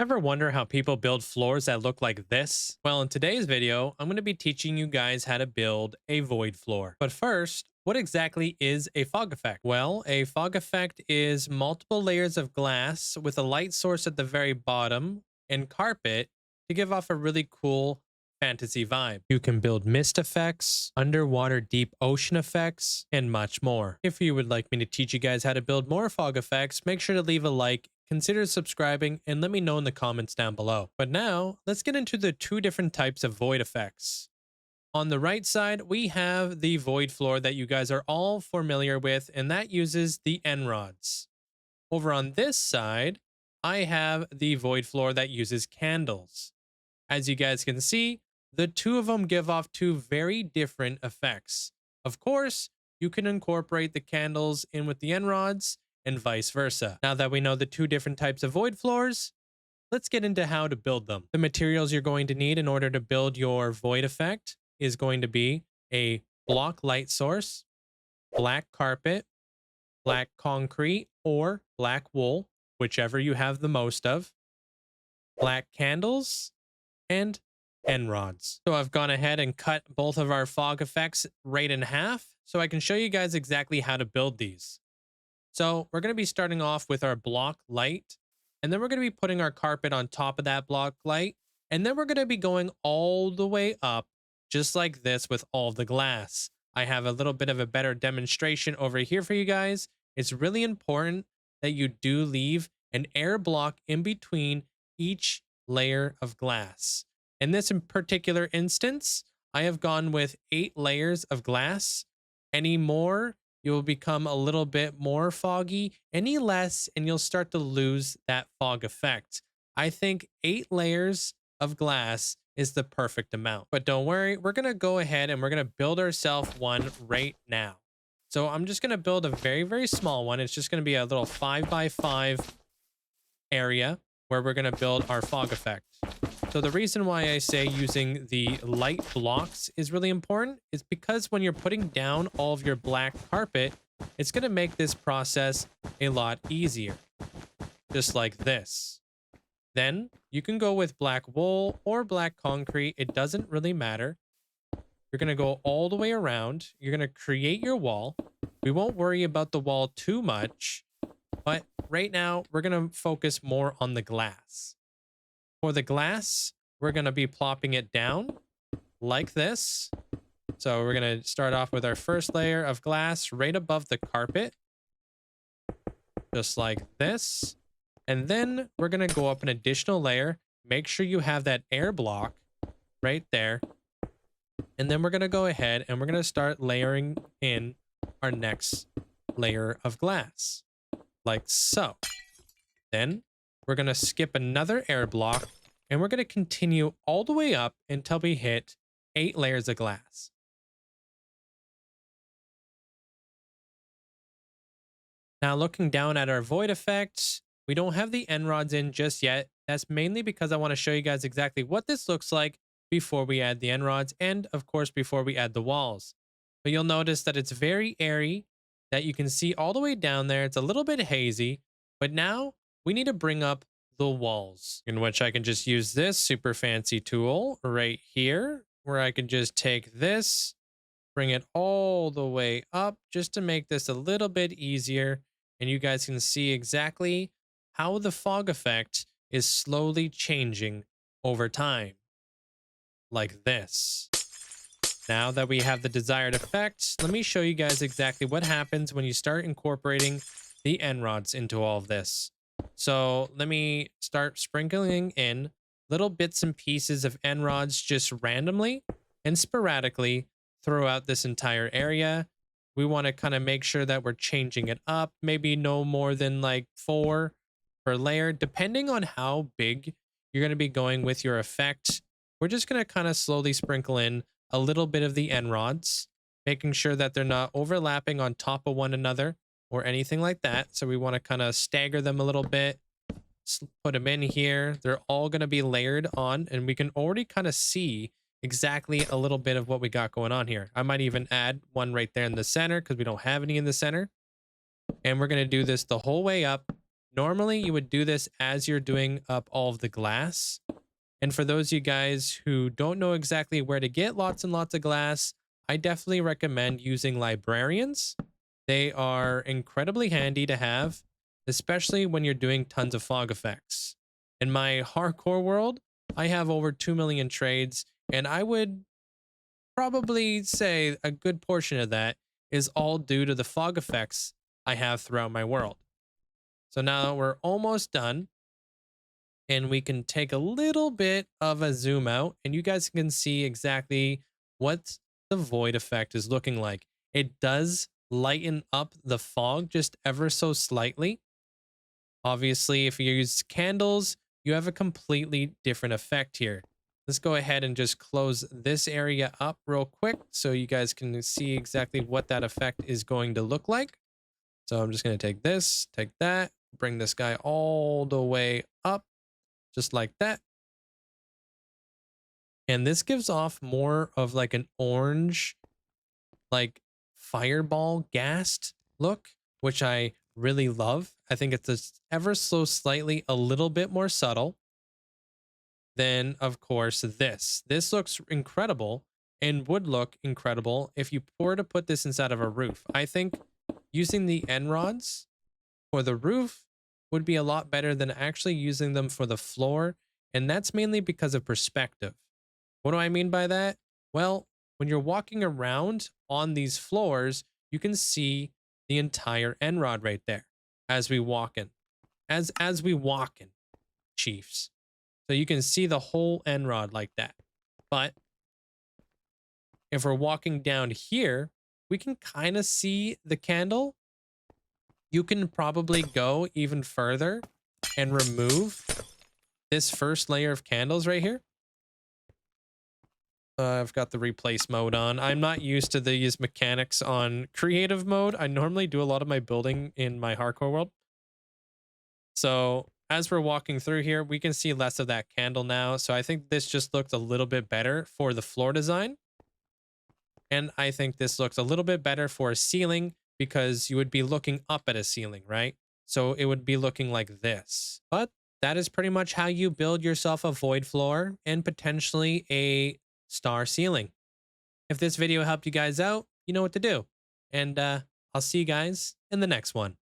Ever wonder how people build floors that look like this? Well, in today's video, I'm going to be teaching you guys how to build a void floor. But first, what exactly is a fog effect? Well, a fog effect is multiple layers of glass with a light source at the very bottom and carpet to give off a really cool fantasy vibe. You can build mist effects, underwater deep ocean effects, and much more. If you would like me to teach you guys how to build more fog effects, make sure to leave a like, consider subscribing, and let me know in the comments down below. But now, let's get into the two different types of void effects. On the right side, we have the void floor that you guys are all familiar with, and that uses the end rods. Over on this side, I have the void floor that uses candles. As you guys can see, the two of them give off two very different effects. Of course, you can incorporate the candles in with the end rods and vice versa. Now that we know the two different types of void floors, let's get into how to build them. The materials you're going to need in order to build your void effect is going to be a block light source, black carpet, black concrete or black wool, whichever you have the most of, black candles, and end rods. So I've gone ahead and cut both of our fog effects right in half so I can show you guys exactly how to build these. So we're going to be starting off with our block light, and then we're going to be putting our carpet on top of that block light, and then we're going to be going all the way up just like this with all the glass. I have a little bit of a better demonstration over here for you guys. It's really important that you do leave an air block in between each layer of glass. In this in particular instance, I have gone with 8 layers of glass. Any more, you will become a little bit more foggy. Any less, and you'll start to lose that fog effect. I think 8 layers of glass is the perfect amount. But don't worry, we're going to go ahead and we're going to build ourselves one right now. So I'm just going to build a very, very small one. It's just going to be a little 5x5 area where we're going to build our fog effect. So the reason why I say using the light blocks is really important is because when you're putting down all of your black carpet, it's going to make this process a lot easier. Just like this. Then you can go with black wool or black concrete. It doesn't really matter. You're going to go all the way around. You're going to create your wall. We won't worry about the wall too much, but right now we're going to focus more on the glass. For the glass, we're going to be plopping it down like this. So we're going to start off with our first layer of glass right above the carpet. Just like this. And then we're going to go up an additional layer. Make sure you have that air block right there. And then we're going to go ahead and we're going to start layering in our next layer of glass. Like so. Then we're going to skip another air block and we're going to continue all the way up until we hit 8 layers of glass. Now looking down at our void effect, we don't have the end rods in just yet. That's mainly because I want to show you guys exactly what this looks like before we add the end rods and of course before we add the walls. But you'll notice that it's very airy, that you can see all the way down there. It's a little bit hazy, but now we need to bring up the walls, in which I can just use this super fancy tool right here, where I can just take this, bring it all the way up just to make this a little bit easier. And you guys can see exactly how the fog effect is slowly changing over time. Like this. Now that we have the desired effect, let me show you guys exactly what happens when you start incorporating the end rods into all of this. So let me start sprinkling in little bits and pieces of end rods just randomly and sporadically throughout this entire area. We want to kind of make sure that we're changing it up, maybe no more than like 4 per layer, depending on how big you're going to be going with your effect. We're just going to kind of slowly sprinkle in a little bit of the end rods, making sure that they're not overlapping on top of one another or anything like that. So we want to kind of stagger them a little bit, put them in here. They're all going to be layered on, and we can already kind of see exactly a little bit of what we got going on here. I might even add one right there in the center because we don't have any in the center. And we're going to do this the whole way up, Normally, you would do this as you're doing up all of the glass. And for those of you guys who don't know exactly where to get lots and lots of glass, I definitely recommend using librarians. They are incredibly handy to have, especially when you're doing tons of fog effects. In my hardcore world, I have over 2 million trades, and I would probably say a good portion of that is all due to the fog effects I have throughout my world. So now we're almost done, and we can take a little bit of a zoom out, and you guys can see exactly what the void effect is looking like. It does lighten up the fog just ever so slightly. Obviously, if you use candles, you have a completely different effect here. Let's go ahead and just close this area up real quick so you guys can see exactly what that effect is going to look like. So I'm just going to take this, take that, bring this guy all the way up, just like that. And this gives off more of like an orange, like fireball gassed look, which I really love. I think it's just ever so slightly a little bit more subtle than, of course, this. This looks incredible and would look incredible if you were to put this inside of a roof. I think using the end rods for the roof would be a lot better than actually using them for the floor. And that's mainly because of perspective. What do I mean by that? Well, when you're walking around on these floors, you can see the entire end rod right there as we walk in. As we walk in, Chiefs. So you can see the whole end rod like that. But if we're walking down here, we can kind of see the candle. You can probably go even further and remove this first layer of candles right here. I've got the replace mode on. I'm not used to these mechanics on creative mode. I normally do a lot of my building in my hardcore world. So as we're walking through here, we can see less of that candle now. So I think this just looked a little bit better for the floor design. And I think this looks a little bit better for a ceiling because you would be looking up at a ceiling, right? So it would be looking like this. But that is pretty much how you build yourself a void floor and potentially a star ceiling. If this video helped you guys out, you know what to do. And I'll see you guys in the next one.